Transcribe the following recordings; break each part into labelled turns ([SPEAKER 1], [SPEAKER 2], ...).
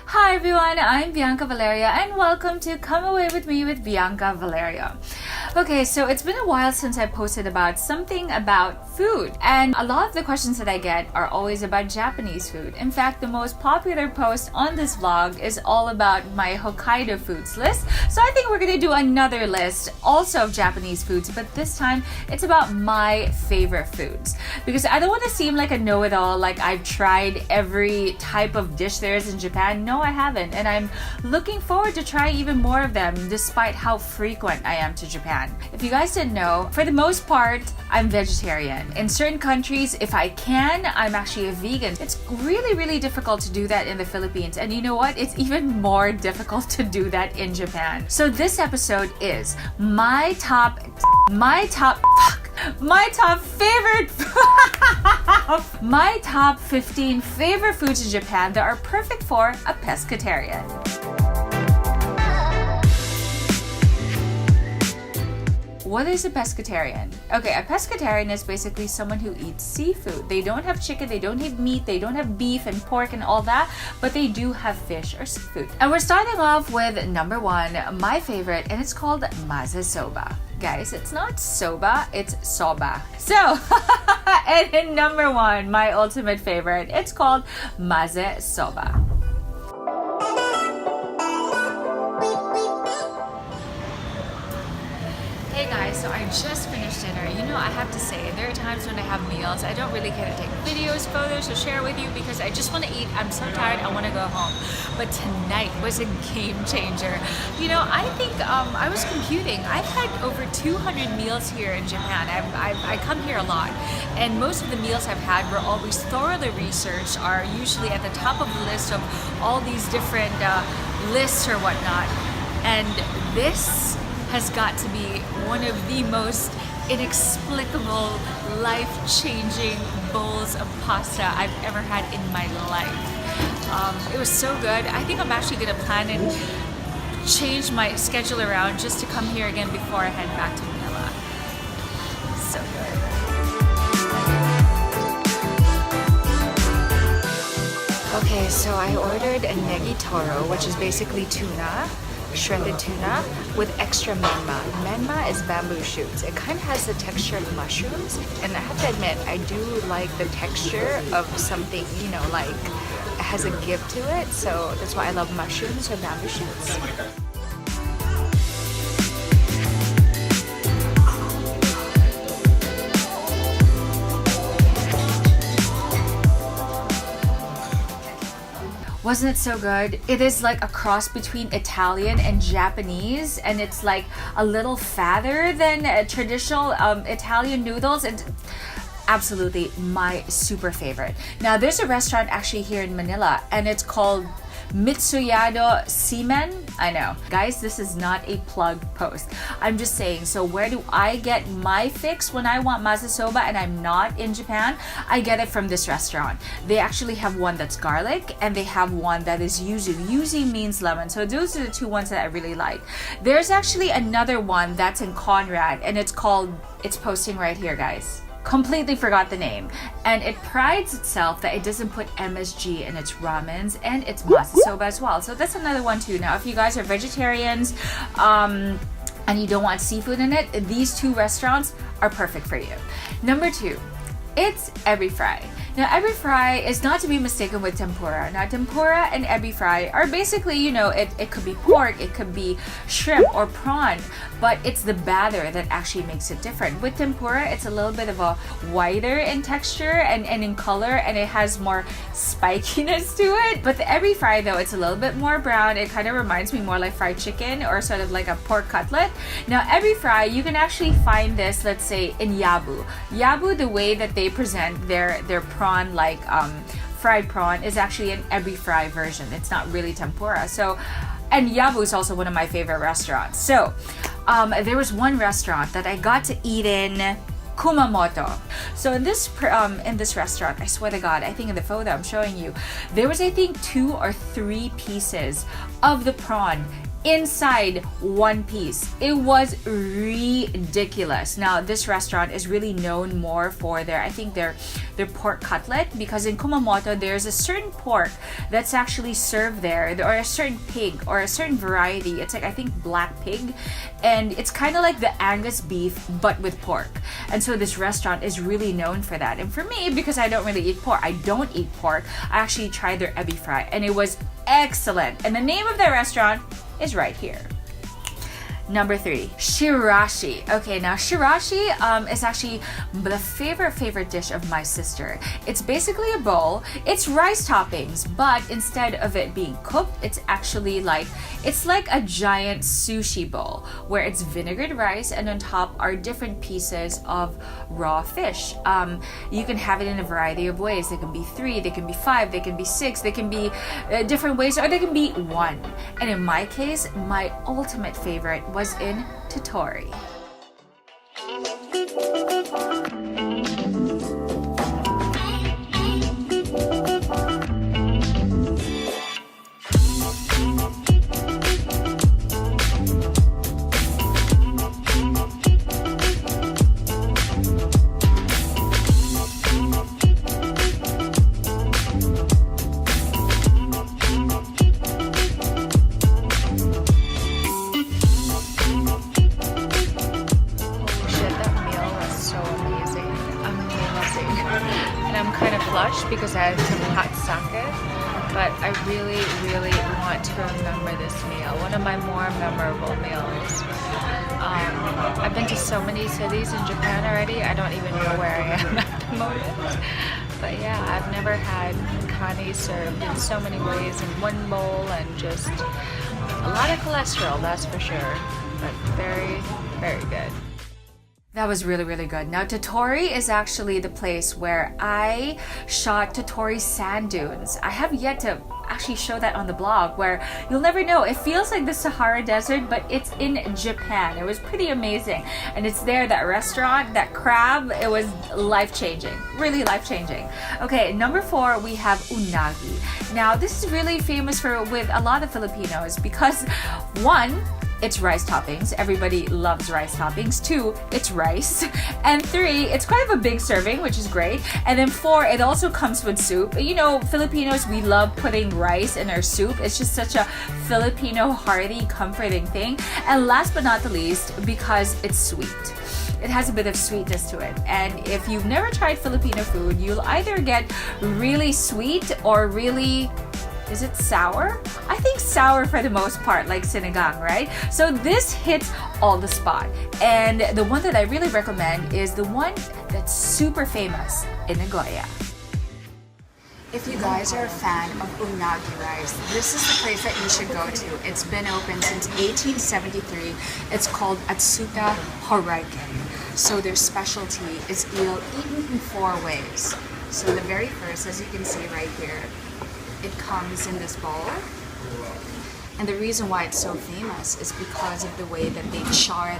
[SPEAKER 1] Hi everyone, I'm Bianca Valerio and welcome to Come Away With Me with Bianca Valerio. Okay, so it's been a while since I posted about something about food, and a lot of the questions that I get are always about Japanese food. In fact, the most popular post on this vlog is all about my Hokkaido foods list. So I think we're gonna do another list also of Japanese foods, but this time it's about my favorite foods. Because I don't want to seem like a know-it-all, like I've tried every type of dish there is in Japan. No, I haven't, and I'm looking forward to trying even more of them despite how frequent I am to Japan. If you guys didn't know, for the most part, I'm vegetarian. In certain countries, if I can, I'm actually a vegan. It's really difficult to do that in the Philippines, and you know what? It's even more difficult to do that in Japan. So this episode is my top favorite my top 15 favorite foods in Japan that are perfect for a pescatarian. What is a pescatarian? Okay, a pescatarian is basically someone who eats seafood. They don't have chicken, they don't have meat, they don't have beef and pork and all that, but they do have fish or seafood. And we're starting off with number one, my favorite, and it's called maze soba. Guys, it's not soba, it's soba. So, and in number one, my ultimate favorite, it's called maze soba. Hey guys, so I just finished dinner. You know, I have to say, there are times when I have meals, I don't really care to take videos, photos, or share with you because I just want to eat. I'm so tired, I want to go home. But tonight was a game changer. You know, I think I was computing. I've had over 200 meals here in Japan. I come here a lot, and most of the meals I've had were always thoroughly researched, are usually at the top of the list of all these different lists or whatnot. And this has got to be one of the most inexplicable, life-changing bowls of pasta I've ever had in my life. It was so good. I think I'm actually going to plan and change my schedule around just to come here again before I head back to Manila. So good. Okay, so I ordered a negi toro, which is basically tuna, shredded tuna with extra menma. Menma is bamboo shoots. It kind of has the texture of mushrooms, and I have to admit, I do like the texture of something, you know, like it has a give to it, so that's why I love mushrooms or bamboo shoots. Wasn't it so good? It is like a cross between Italian and Japanese, and it's like a little fatter than traditional Italian noodles. And absolutely my super favorite. Now there's a restaurant actually here in Manila, and it's called Mitsuyado Seamen. I know, guys, this is not a plug post. I'm just saying, so where do I get my fix when I want maze soba and I'm not in Japan? I get it from this restaurant. They actually have one that's garlic, and they have one that is yuzu. Yuzu means lemon. So those are the two ones that I really like. There's actually another one that's in Conrad, and it's posting right here, guys. Completely forgot the name, and it prides itself that it doesn't put MSG in its ramens and its maze soba as well. So that's another one too. Now, if you guys are vegetarians and you don't want seafood in it, these two restaurants are perfect for you. Number two, it's ebi fry. Now, ebi fry is not to be mistaken with tempura. Now, tempura and ebi fry are basically, you know, it could be pork, it could be shrimp or prawn, but it's the batter that actually makes it different. With tempura, it's a little bit of a whiter in texture and in color, and it has more spikiness to it. But the ebi fry, though, it's a little bit more brown. It kind of reminds me more like fried chicken or sort of like a pork cutlet. Now, ebi fry, you can actually find this, let's say, in Yabu. Yabu, the way that they present their prawn, like fried prawn, is actually an ebi fry version. It's not really tempura. So, and Yabu is also one of my favorite restaurants. So there was one restaurant that I got to eat in Kumamoto. So in this restaurant, I swear to God, I think in the photo I'm showing you, there was, I think, 2 or 3 pieces of the prawn inside one piece. It was ridiculous. Now, this restaurant is really known more for their, I think their pork cutlet, because in Kumamoto there's a certain pork that's actually served there, or a certain pig or a certain variety. It's like, I think, black pig, and it's kind of like the Angus beef but with pork. And so this restaurant is really known for that. And for me, because I don't really eat pork, I actually tried their ebi fry, and it was excellent. And the name of the restaurant is right here. Number 3, shirashi. Okay, now shirashi is actually the favorite dish of my sister. It's basically a bowl. It's rice toppings, but instead of it being cooked, it's actually like a giant sushi bowl where it's vinegared rice, and on top are different pieces of raw fish. You can have it in a variety of ways. They can be 3, they can be 5, they can be 6, they can be different ways, or they can be 1. And in my case, my ultimate favorite was in Tottori. Because I had some hot sake, but I really want to remember this meal. One of my more memorable meals. I've been to so many cities in Japan already, I don't even know where I am at the moment. But yeah, I've never had kani served in so many ways in one bowl, and just a lot of cholesterol, that's for sure, but very good. That was really good. Now, Tottori is actually the place where I shot Tottori sand dunes. I have yet to actually show that on the blog, where you'll never know. It feels like the Sahara Desert, but it's in Japan. It was pretty amazing. And it's there, that restaurant, that crab, it was life-changing. Really life-changing. Okay, number 4, we have unagi. Now, this is really famous with a lot of Filipinos because, 1, it's rice toppings. Everybody loves rice toppings. 2, it's rice. And 3, it's kind of a big serving, which is great. And then 4, it also comes with soup. You know, Filipinos, we love putting rice in our soup. It's just such a Filipino hearty, comforting thing. And last but not the least, because it's sweet. It has a bit of sweetness to it. And if you've never tried Filipino food, you'll either get really sweet or really... is it sour? I think sour for the most part, like sinigang, right? So this hits all the spot. And the one that I really recommend is the one that's super famous in Nagoya. If you guys are a fan of unagi rice, this is the place that you should go to. It's been open since 1873. It's called Atsuta Horaiken. So their specialty is eel eaten in 4 ways. So the very first, as you can see right here, it comes in this bowl, and the reason why it's so famous is because of the way that they char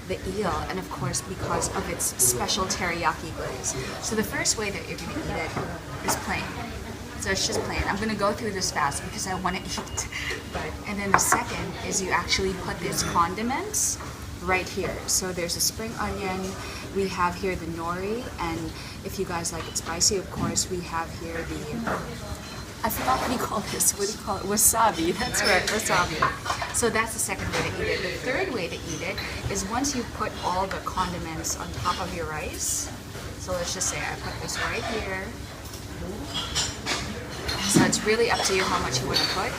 [SPEAKER 1] the eel, and of course because of its special teriyaki glaze. So the first way that you're going to eat it is plain. So it's just plain. I'm going to go through this fast because I want to eat. And then the second is you actually put these condiments right here. So there's a spring onion, we have here the nori, and if you guys like it spicy, of course, we have here the, I forgot what do you call this, what do you call it, wasabi, that's right, wasabi. So that's the second way to eat it. The third way to eat it is once you put all the condiments on top of your rice, so let's just say I put this right here, so it's really up to you how much you want to put,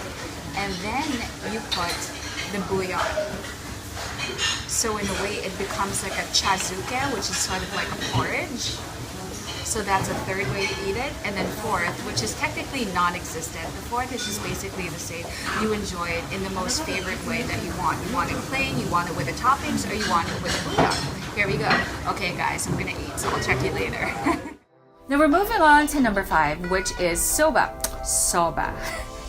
[SPEAKER 1] and then you put the bouillon. So in a way it becomes like a chazuke, which is sort of like a porridge. So that's a third way to eat it. And then fourth, which is technically non-existent. The fourth is just basically the same. You enjoy it in the most favorite way that you want. You want it plain, you want it with the toppings, or you want it with the bouillon. Here we go. Okay guys, I'm gonna eat, so I'll check you later. Now we're moving on to number 5, which is soba. Soba.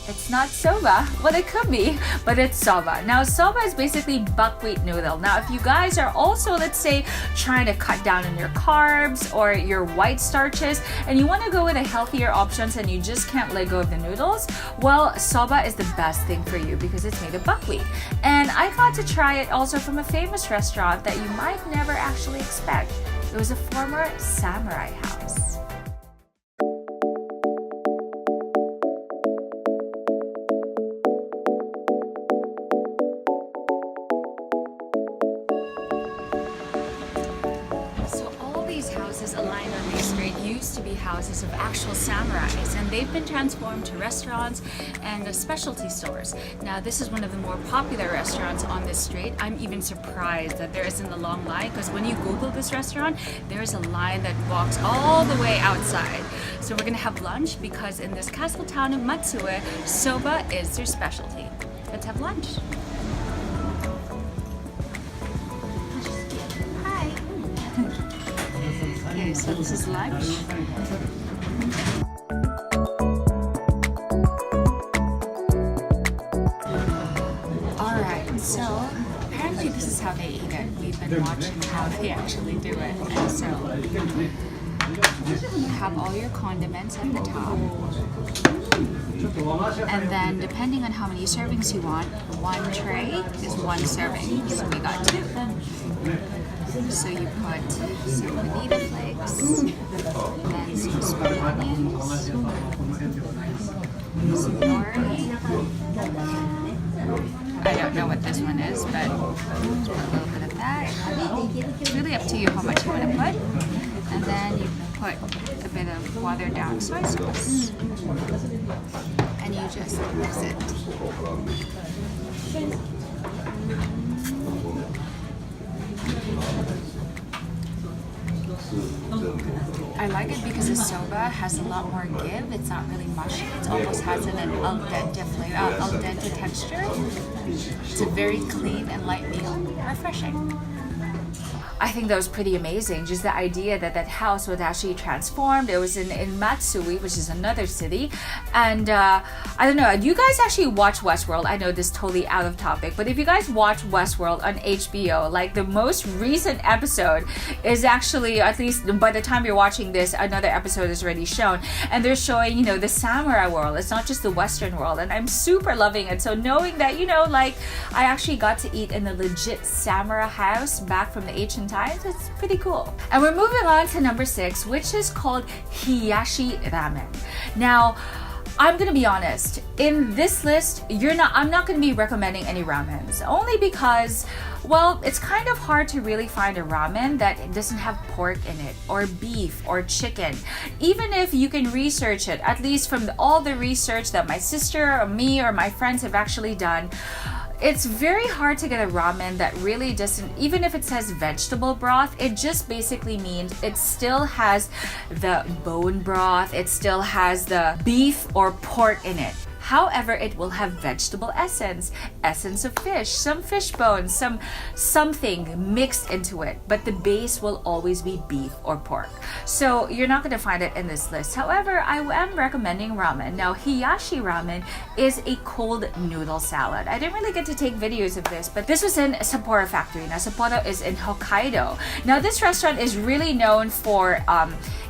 [SPEAKER 1] It's not soba. Well, it could be, but it's soba. Now, soba is basically buckwheat noodle. Now, if you guys are also, let's say, trying to cut down on your carbs or your white starches, and you want to go with a healthier options and you just can't let go of the noodles, well, soba is the best thing for you because it's made of buckwheat. And I got to try it also from a famous restaurant that you might never actually expect. It was a former samurai house. Aligned on Main Street used to be houses of actual samurais, and they've been transformed to restaurants and specialty stores. Now, this is one of the more popular restaurants on this street. I'm even surprised that there isn't a long line, because when you Google this restaurant, there is a line that walks all the way outside. So we're gonna have lunch because in this castle town of Matsue, soba is their specialty. Let's have lunch. Okay, so this is lunch. Alright, so apparently this is how they eat it. We've been watching how they actually do it. And so you have all your condiments at the top. And then depending on how many servings you want, one tray is one serving. So we got two. So you put some bonita flakes, then some spring onions, some nori. I don't know what this one is, but just put a little bit of that. It's really up to you how much you want to put. And then you put a bit of watered down soy sauce. And you just mix it. I like it because the soba has a lot more give. It's not really mushy. It almost has an al dente flavor, al dente texture. It's a very clean and light meal. Refreshing. I think that was pretty amazing. Just the idea that that house was actually transformed. It was in Matsue, which is another city. And I don't know, do you guys actually watch Westworld? I know this is totally out of topic, but if you guys watch Westworld on HBO, like the most recent episode is actually, at least by the time you're watching this, another episode is already shown. And they're showing, you know, the samurai world. It's not just the Western world. And I'm super loving it. So knowing that, you know, like I actually got to eat in a legit samurai house back from the ancient times, it's pretty cool. And we're moving on to number 6, which is called hiyashi ramen. Now, I'm gonna be honest, in this list, I'm not gonna be recommending any ramens, only because, well, it's kind of hard to really find a ramen that doesn't have pork in it, or beef, or chicken. Even if you can research it, at least from all the research that my sister, or me, or my friends have actually done, it's very hard to get a ramen that really doesn't, even if it says vegetable broth, it just basically means it still has the bone broth, it still has the beef or pork in it. However, it will have vegetable essence of fish, some fish bones, something mixed into it, but the base will always be beef or pork. So you're not going to find it in this list. However, I am recommending ramen. Now, hiyashi ramen is a cold noodle salad. I didn't really get to take videos of this, but this was in Sapporo factory. Now, Sapporo is in Hokkaido. Now, this restaurant is really known for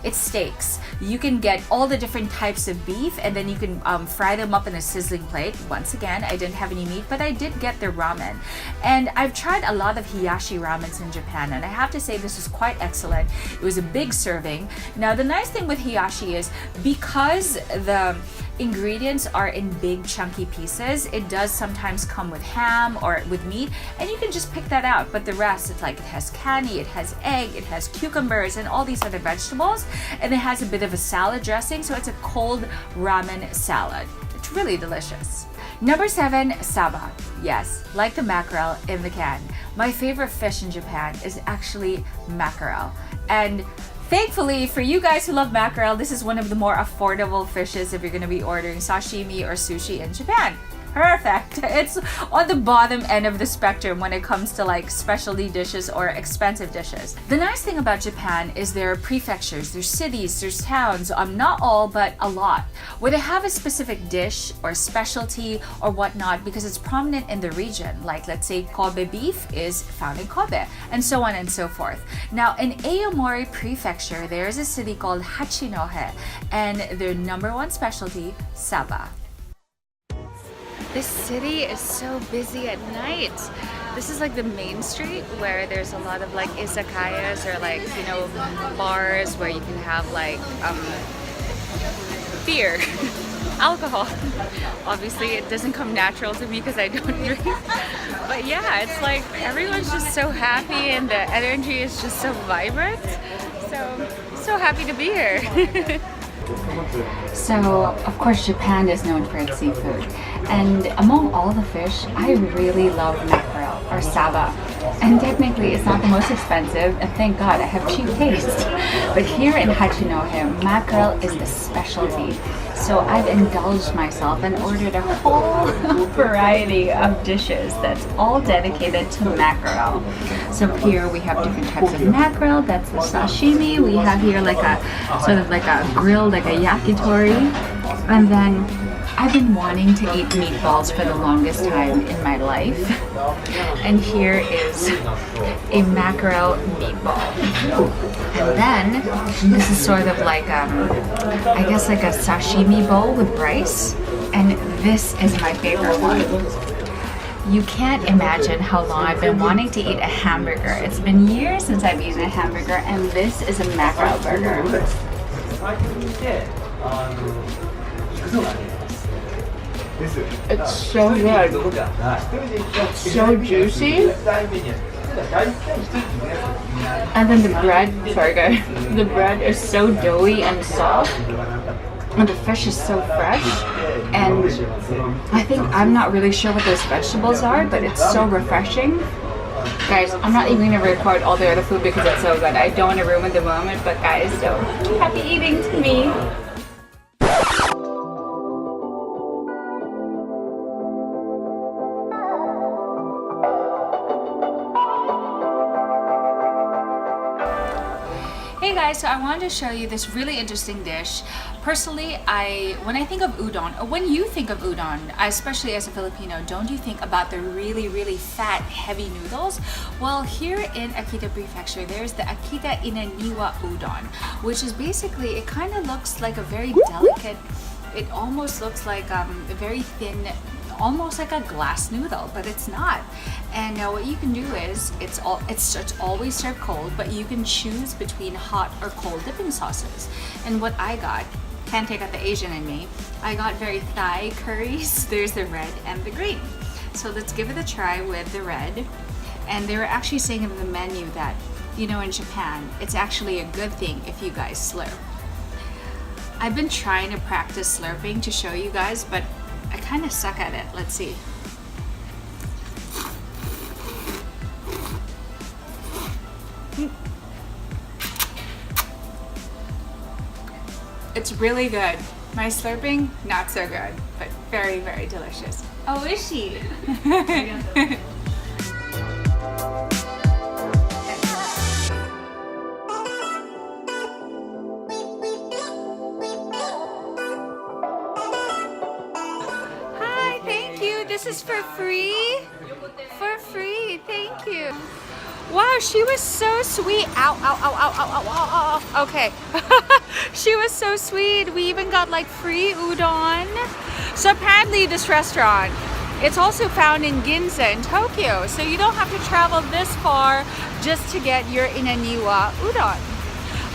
[SPEAKER 1] its steaks. You can get all the different types of beef, and then you can fry them up in a sizzling plate. Once again, I didn't have any meat, but I did get the ramen. And I've tried a lot of hiyashi ramens in Japan, and I have to say this is quite excellent. It was a big serving. Now, the nice thing with hiyashi is because the ingredients are in big chunky pieces, it does sometimes come with ham or with meat, and you can just pick that out. But the rest, it's like it has kani, it has egg, it has cucumbers and all these other vegetables, and it has a bit of a salad dressing, so it's a cold ramen salad. It's really delicious. Number 7, saba. Yes, like the mackerel in the can. My favorite fish in Japan is actually mackerel. And thankfully, for you guys who love mackerel, this is one of the more affordable fishes if you're going to be ordering sashimi or sushi in Japan. perfect. It's on the bottom end of the spectrum when it comes to like specialty dishes or expensive dishes. The nice thing about Japan is there are prefectures, there's cities, there's towns, not all, but a lot, where they have a specific dish or specialty or whatnot because it's prominent in the region. Like let's say Kobe beef is found in Kobe, and so on and so forth. Now in Aomori Prefecture, there is a city called Hachinohe, and their number one specialty, saba. This city is so busy at night. This is like the main street where there's a lot of like izakayas or like, you know, bars where you can have like beer, alcohol. Obviously it doesn't come natural to me because I don't drink. But yeah, it's like everyone's just so happy and the energy is just so vibrant. So happy to be here. So, of course, Japan is known for its seafood. And among all the fish, I really love mackerel or saba. And technically, it's not the most expensive, and thank God I have cheap taste. But here in Hachinohe, mackerel is the specialty. So I've indulged myself and ordered a whole variety of dishes that's all dedicated to mackerel. So here we have different types of mackerel. That's the sashimi. We have here like a sort of like a grilled, like a yakitori. And then I've been wanting to eat meatballs for the longest time in my life. And here is a mackerel meatball. And then this is sort of like, I guess like a sashimi bowl with rice. And this is my favorite one. You can't imagine how long I've been wanting to eat a hamburger. It's been years since I've eaten a hamburger, and this is a mackerel burger. It's so good. It's so juicy. And then the bread, sorry guys, the bread is so doughy and soft. And the fish is so fresh. And I think, I'm not really sure what those vegetables are, but it's so refreshing. Guys, I'm not even going to record all the other food because it's so good. I don't want to ruin the moment, but guys, so happy eating to me. Hey guys, so I wanted to show you this really interesting dish. Personally, when I think of udon, or when you think of udon, especially as a Filipino, don't you think about the really, really fat, heavy noodles? Well, here in Akita Prefecture, there's the Akita Inaniwa Udon, which is basically, it kind of looks like a very delicate, it almost looks like a very thin, almost like a glass noodle, but it's not. And what you can do is it's always served cold, but you can choose between hot or cold dipping sauces. And what I got, can't take out the Asian in me, I got very Thai curries. There's the red and the green. So let's give it a try with the red. And they were actually saying in the menu that, you know, in Japan, it's actually a good thing if you guys slurp. I've been trying to practice slurping to show you guys, but I kind of suck at it. Let's see. It's really good. My slurping, not so good, but very, very delicious. Oh, is she? Hi, thank you. This is for free? For free, thank you. Wow, she was so sweet. Ow, ow, ow, ow, ow, ow, ow, ow. Okay. She was so sweet. We even got like free udon. So apparently this restaurant, it's also found in Ginza in Tokyo. So you don't have to travel this far just to get your Inaniwa udon.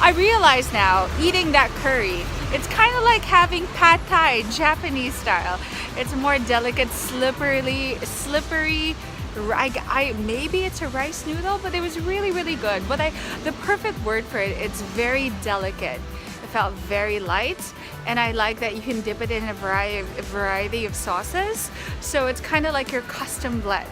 [SPEAKER 1] I realize now, eating that curry, it's kind of like having pad thai, Japanese style. It's more delicate, slippery, maybe it's a rice noodle, but it was really, really good. But the perfect word for it, it's very delicate. It felt very light, and I like that you can dip it in a variety of sauces. So it's kind of like your custom blend.